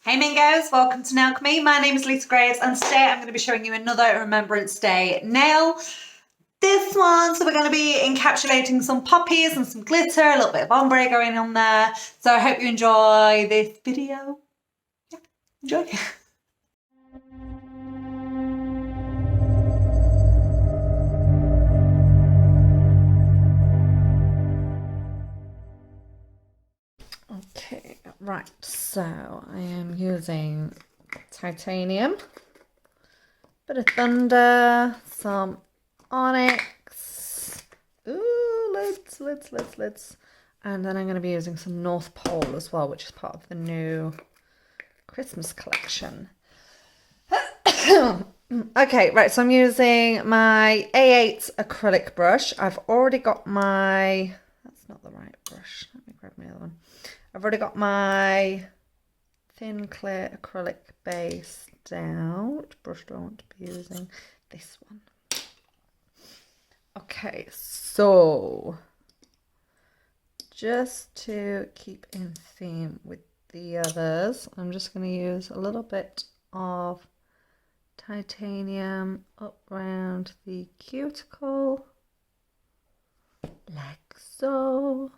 Hey Mingos, welcome to Nailchemy. My name is Lisa Graves and today I'm going to be showing you another Remembrance Day nail. This one, so we're going to be encapsulating some poppies and some glitter, a little bit of ombre going on there. So I hope you enjoy this video. Yeah, enjoy. Okay, right, so I am using titanium, bit of thunder, some onyx, ooh, lids, and then I'm going to be using some North Pole as well, which is part of the new Christmas collection. Okay, right, so I'm using my A8 acrylic brush. I've already got my, that's not the right brush, let me grab my other one. I've already got my thin clear acrylic base down. Which brush do I want to be using? This one. Okay, so just to keep in theme with the others, I'm just going to use a little bit of titanium up around the cuticle, like so.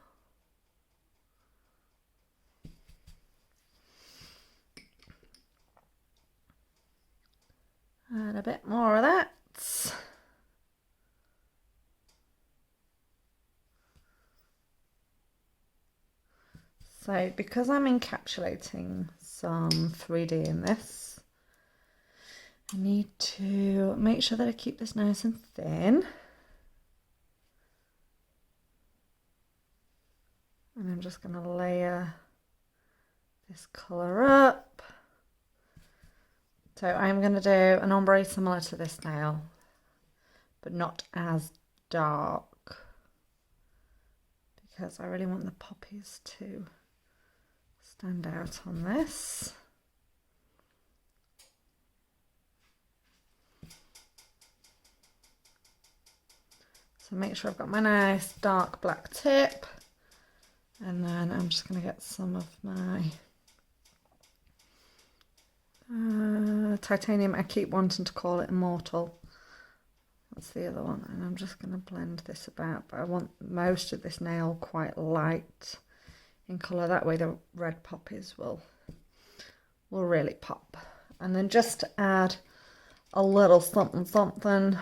And a bit more of that. So because I'm encapsulating some 3D in this, I need to make sure that I keep this nice and thin. And I'm just going to layer this colour up. So I'm going to do an ombre similar to this nail, but not as dark, because I really want the poppies to stand out on this. So make sure I've got my nice dark black tip, and then I'm just going to get some of my titanium. I keep wanting to call it Immortal. That's the other one, and I'm just going to blend this about, but I want most of this nail quite light in colour, that way the red poppies will really pop. And then just to add a little something, I'm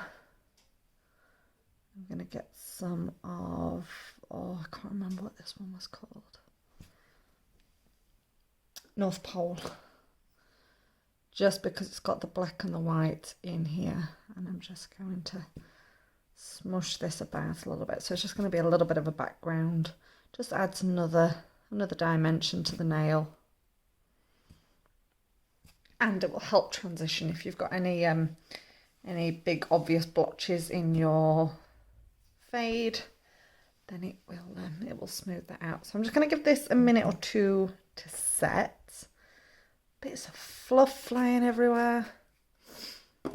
going to get some of, oh, I can't remember what this one was called, North Pole, just because it's got the black and the white in here, and I'm just going to smush this about a little bit. So it's just going to be a little bit of a background, just adds another dimension to the nail, and it will help transition if you've got any big obvious blotches in your fade, then it will smooth that out. So I'm just going to give this a minute or two to set. Bits of fluff flying everywhere. So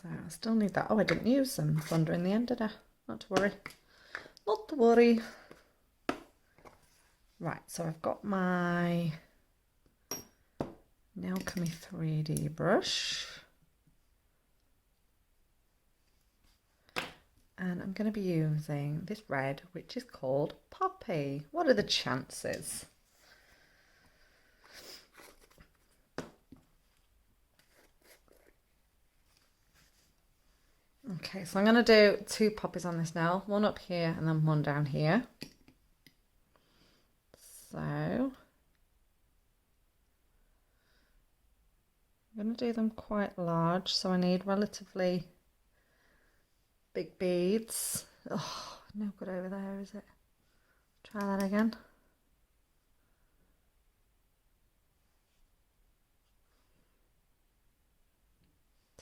I still need that. Oh, I didn't use some thunder in the end, did I? Not to worry. Not to worry. Right, so I've got my Nailchemy 3D brush. And I'm going to be using this red, which is called Poppy. What are the chances? Okay, so I'm going to do 2 poppies on this nail, one up here and then one down here. So I'm going to do them quite large, so I need relatively big beads. Oh, no good over there, is it? Try that again.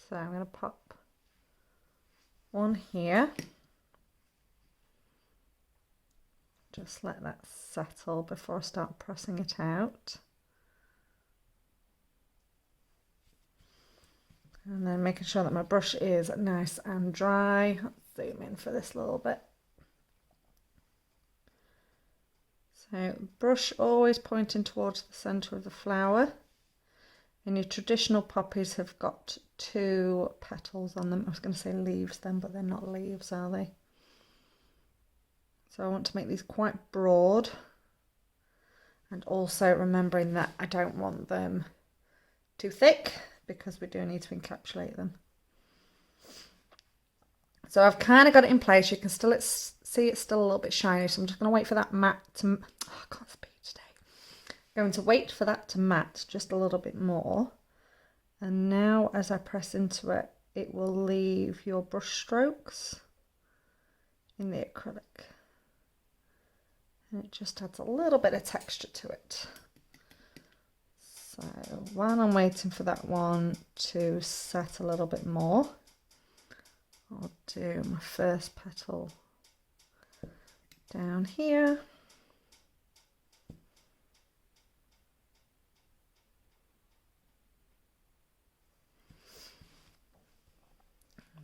So I'm going to pop one here. Just let that settle before I start pressing it out. And then making sure that my brush is nice and dry. Let's zoom in for this little bit. So brush always pointing towards the centre of the flower. And your traditional poppies have got 2 petals on them. I was going to say leaves then, but they're not leaves, are they? So I want to make these quite broad. And also remembering that I don't want them too thick because we do need to encapsulate them. So I've kind of got it in place. You can still see it's still a little bit shiny. So I'm just going to wait for that mat to... Oh, I can't speak today. Going to wait for that to mat just a little bit more. And now as I press into it, it will leave your brush strokes in the acrylic. And it just adds a little bit of texture to it. So while I'm waiting for that one to set a little bit more, I'll do my first petal down here.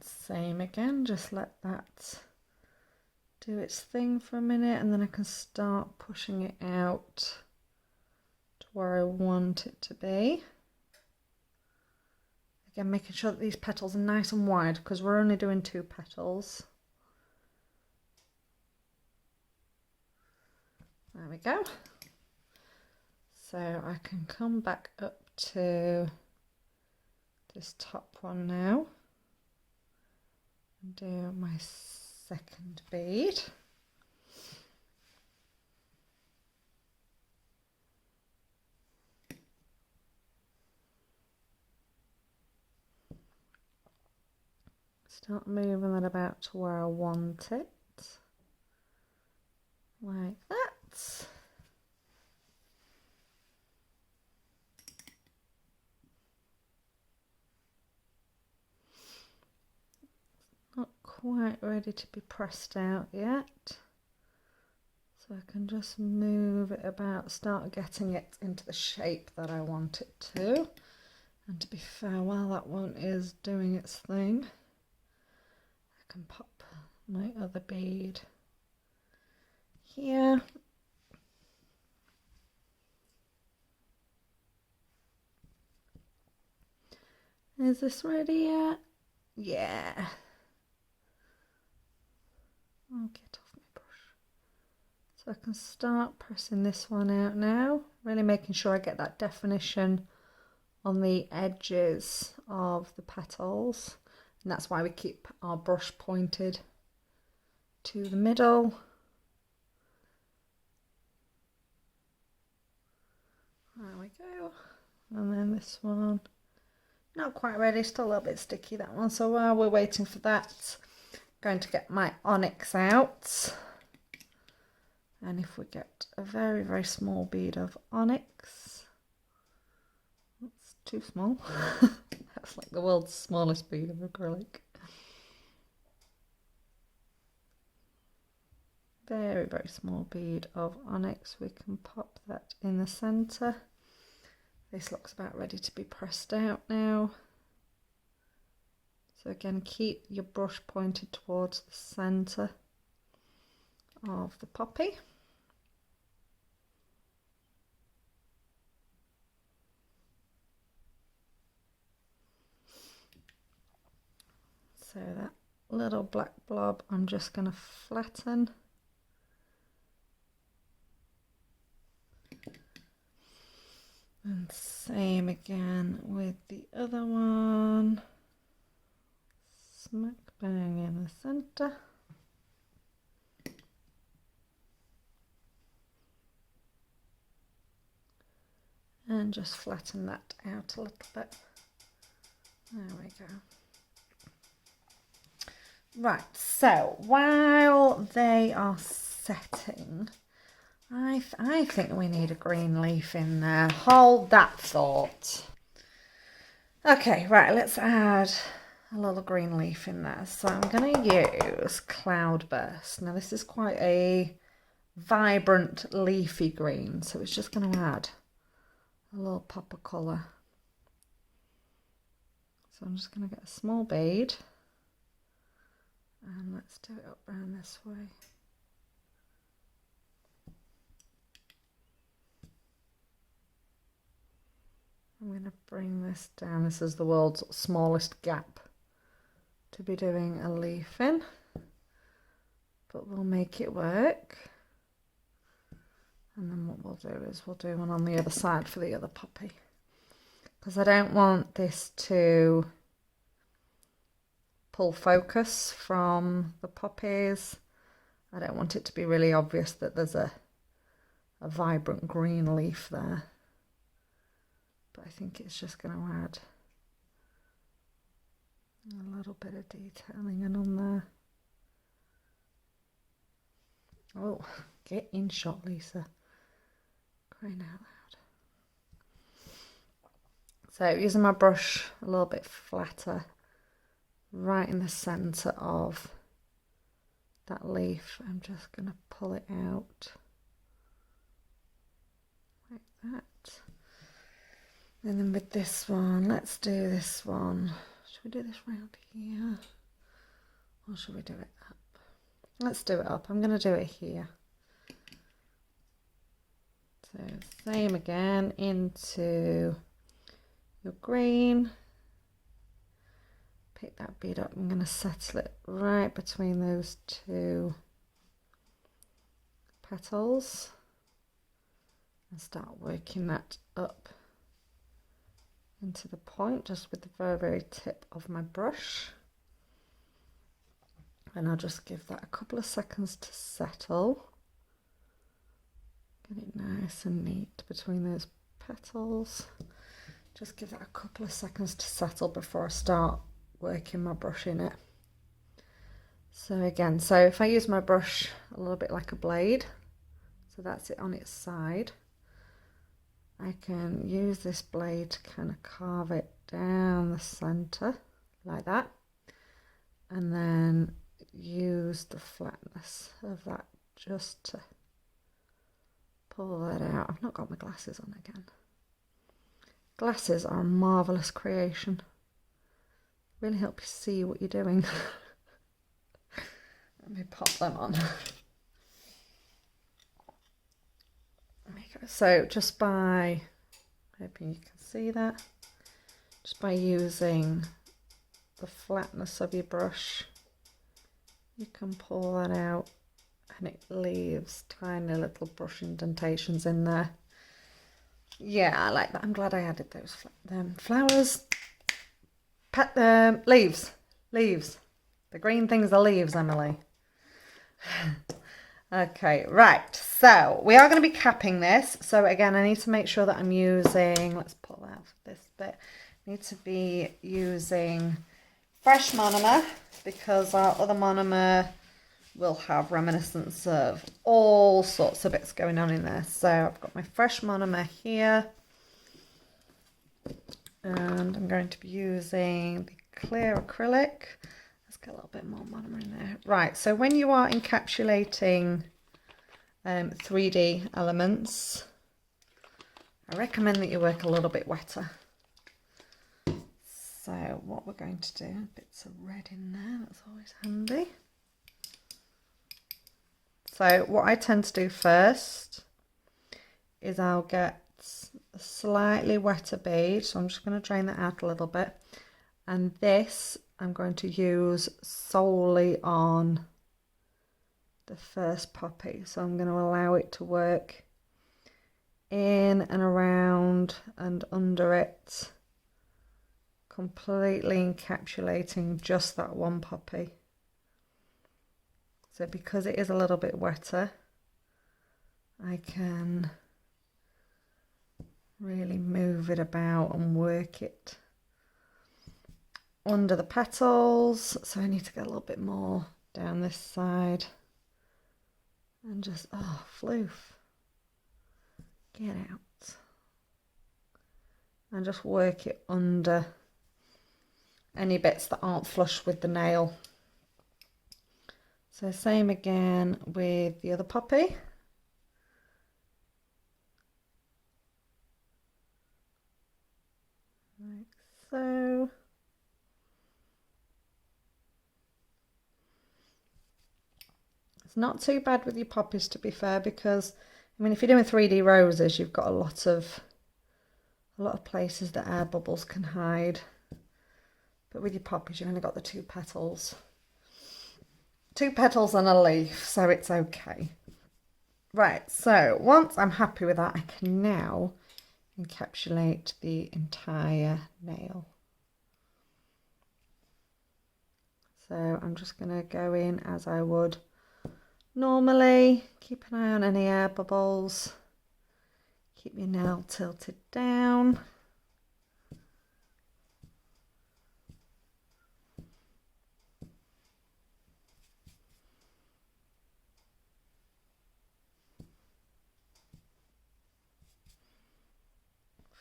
Same again, just let that do its thing for a minute and then I can start pushing it out to where I want it to be. Again, making sure that these petals are nice and wide because we're only doing 2 petals. There we go. So I can come back up to this top one now and do my second bead. Start moving that about to where I want it, like that. Not quite ready to be pressed out yet, so I can just move it about, start getting it into the shape that I want it to. And to be fair, while that one is doing its thing, I can pop my other bead here. Is this ready yet? Yeah. I'll get off my brush. So I can start pressing this one out now, really making sure I get that definition on the edges of the petals. And that's why we keep our brush pointed to the middle. There we go. And then this one, not quite ready, still a little bit sticky, that one. So while we're waiting for that, I'm going to get my onyx out. And if we get a very, very small bead of onyx, that's too small. That's like the world's smallest bead of acrylic. Very, very small bead of onyx. We can pop that in the centre. This looks about ready to be pressed out now. So again, keep your brush pointed towards the centre of the poppy. So that little black blob I'm just going to flatten. And same again with the other one. Smack bang in the centre. And just flatten that out a little bit. There we go. Right, so while they are setting, I think we need a green leaf in there. Hold that thought. Okay, right, let's add a little green leaf in there. So I'm going to use Cloudburst. Now this is quite a vibrant leafy green, so it's just going to add a little pop of colour. So I'm just going to get a small bead and let's do it up around this way. I'm going to bring this down. This is the world's smallest gap to be doing a leaf in, but we'll make it work. And then what we'll do is we'll do one on the other side for the other poppy, because I don't want this to pull focus from the poppies. I don't want it to be really obvious that there's a vibrant green leaf there, but I think it's just going to add a little bit of detailing in on there. Oh, get in shot, Lisa. Crying out loud. So using my brush a little bit flatter, right in the centre of that leaf, I'm just going to pull it out like that. And then with this one, let's do this one. Should we do this round here? Or should we do it up? Let's do it up. I'm going to do it here. So same again, into your green. Pick that bead up. I'm going to settle it right between those two petals and start working that up into the point, just with the very, very tip of my brush. And I'll just give that a couple of seconds to settle. Get it nice and neat between those petals. Just give that a couple of seconds to settle before I start working my brush in it. So again, so if I use my brush a little bit like a blade, so that's it on its side, I can use this blade to kind of carve it down the center like that, and then use the flatness of that just to pull that out. I've not got my glasses on again. Glasses are a marvellous creation. Really help you see what you're doing. Let me pop them on. There we go. So just by, hoping you can see that, just by using the flatness of your brush, you can pull that out and it leaves tiny little brush indentations in there. Yeah, I like that. I'm glad I added those flowers. Leaves. The green things are leaves, Emily. Okay, right. So we are going to be capping this. So again, I need to make sure that I'm using, let's pull out this bit. I need to be using fresh monomer, because our other monomer will have reminiscence of all sorts of bits going on in there. So I've got my fresh monomer here, and I'm going to be using the clear acrylic. Let's get a little bit more monomer in there. Right, so when you are encapsulating 3D elements, I recommend that you work a little bit wetter. So what we're going to do, bits of red in there, that's always handy. So what I tend to do first is I'll get a slightly wetter bead, so I'm just going to drain that out a little bit, and this I'm going to use solely on the first poppy. So I'm going to allow it to work in and around and under it, completely encapsulating just that one poppy. So because it is a little bit wetter, I can really move it about and work it under the petals. So I need to get a little bit more down this side and just, oh, floof, get out, and just work it under any bits that aren't flush with the nail. So same again with the other poppy. Like so. It's not too bad with your poppies, to be fair, because I mean, if you're doing 3D roses, you've got a lot of a lot of places that air bubbles can hide. But with your poppies, you've only got the 2 petals. 2 petals and a leaf, so it's okay. Right, so once I'm happy with that, I can now encapsulate the entire nail. So I'm just going to go in as I would normally. Keep an eye on any air bubbles. Keep your nail tilted down.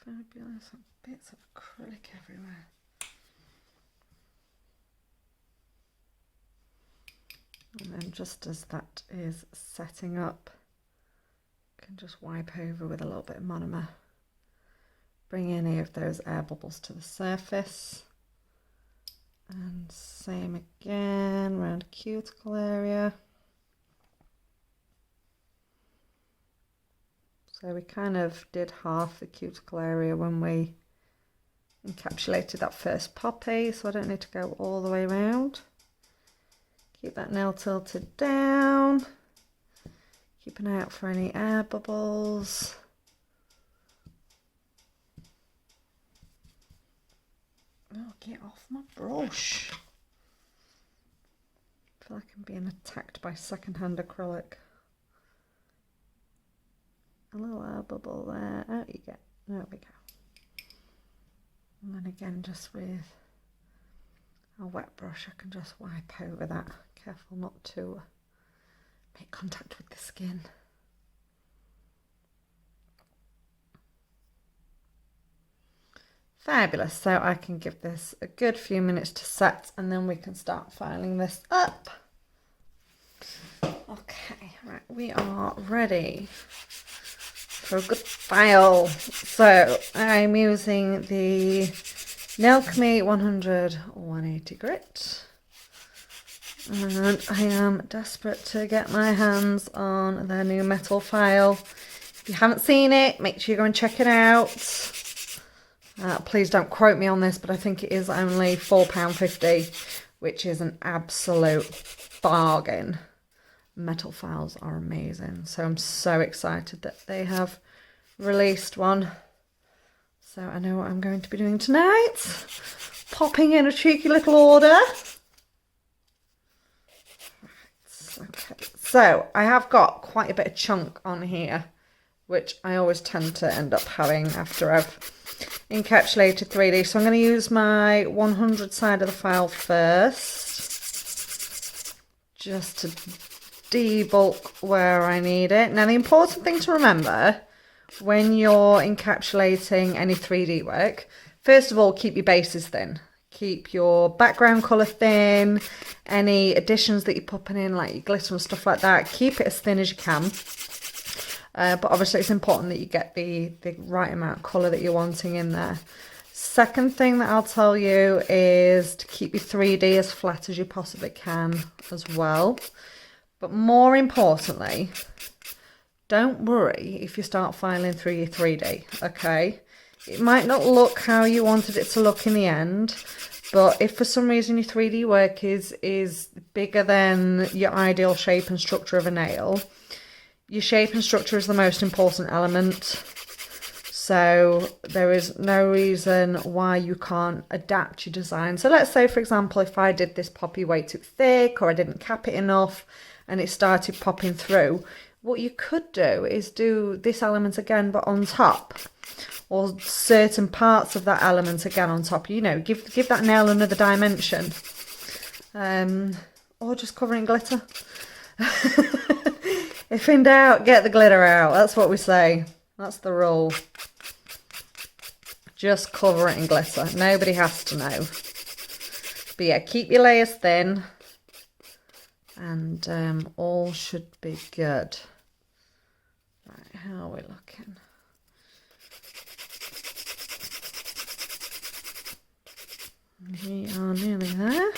Fabulous. Bits of acrylic everywhere. And then just as that is setting up, I can just wipe over with a little bit of monomer. Bring any of those air bubbles to the surface. And same again around the cuticle area. So we kind of did half the cuticle area when we encapsulated that first poppy, so I don't need to go all the way around. Keep that nail tilted down. Keep an eye out for any air bubbles. Oh, get off my brush. I feel like I'm being attacked by second-hand acrylic. A little air bubble there. Out you get. There we go. And then again, just with a wet brush, I can just wipe over that. Careful not to make contact with the skin. Fabulous. So I can give this a good few minutes to set, and then we can start filing this up. Okay, right, we are ready for a good file. So I'm using the Nailchemy 100 180 grit, and I am desperate to get my hands on their new metal file. If you haven't seen it, make sure you go and check it out. Please don't quote me on this, but I think it is only £4.50, which is an absolute bargain. Metal files are amazing, so I'm so excited that they have released one. So I know what I'm going to be doing tonight. Popping in a cheeky little order. Right, okay, so I have got quite a bit of chunk on here, which I always tend to end up having after I've encapsulated 3D. So I'm going to use my 100 side of the file first, just to debulk where I need it. Now the important thing to remember when you're encapsulating any 3D work, first of all, keep your bases thin. Keep your background colour thin. Any additions that you're popping in, like your glitter and stuff like that, keep it as thin as you can. But obviously it's important that you get the right amount of colour that you're wanting in there. Second thing that I'll tell you is to keep your 3D as flat as you possibly can as well. But more importantly, don't worry if you start filing through your 3D, okay? It might not look how you wanted it to look in the end, but if for some reason your 3D work is bigger than your ideal shape and structure of a nail, your shape and structure is the most important element. So there is no reason why you can't adapt your design. So let's say, for example, if I did this poppy way too thick, or I didn't cap it enough and it started popping through, what you could do is do this element again but on top, or certain parts of that element again on top. You know, give that nail another dimension, or just cover it in glitter. If in doubt, get the glitter out. That's what we say. That's the rule. Just cover it in glitter. Nobody has to know. But yeah, keep your layers thin, and all should be good. Right, how are we looking? We are nearly there.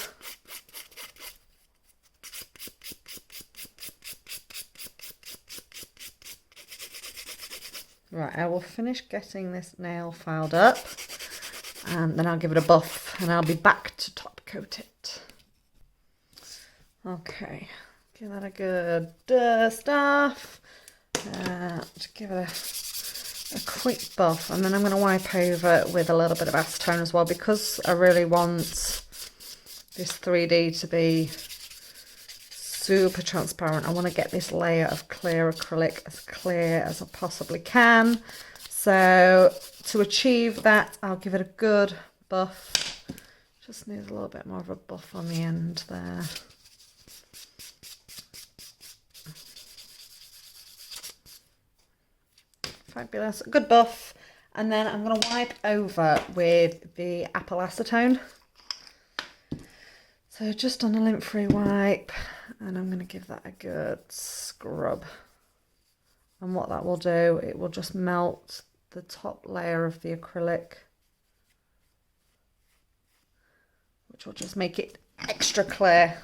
Right, I will finish getting this nail filed up and then I'll give it a buff and I'll be back to top coat it. Okay, give that a good dust off. Just give it a quick buff, and then I'm going to wipe over with a little bit of acetone as well, because I really want this 3D to be super transparent. I want to get this layer of clear acrylic as clear as I possibly can. So to achieve that, I'll give it a good buff. Just needs a little bit more of a buff on the end there. Fabulous, good buff. And then I'm going to wipe over with the apple acetone. So just on a lint-free wipe, and I'm going to give that a good scrub. And what that will do, it will just melt the top layer of the acrylic, which will just make it extra clear.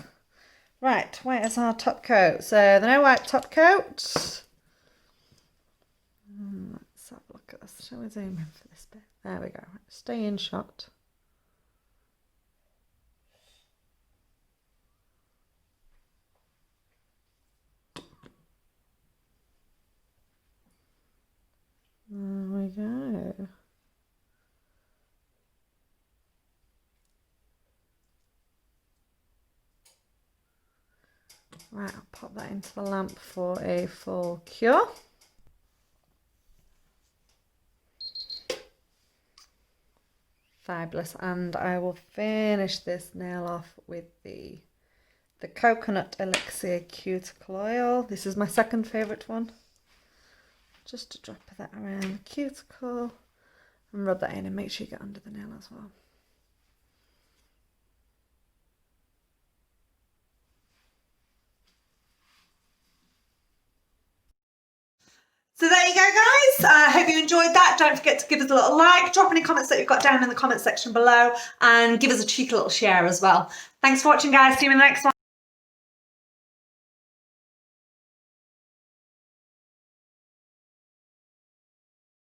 Right, where's our top coat? So the no wipe top coat. Let's have a look at this. Shall we zoom in for this bit? There we go. Stay in shot. There we go. Right, I'll pop that into the lamp for a full cure. Fabulous, and I will finish this nail off with the coconut elixir cuticle oil. This is my second favourite one. Just to drop that around the cuticle and rub that in, and make sure you get under the nail as well. So there you go, guys. I hope you enjoyed that. Don't forget to give us a little like, drop any comments that you've got down in the comment section below, and give us a cheeky little share as well. Thanks for watching, guys. See you in the next one.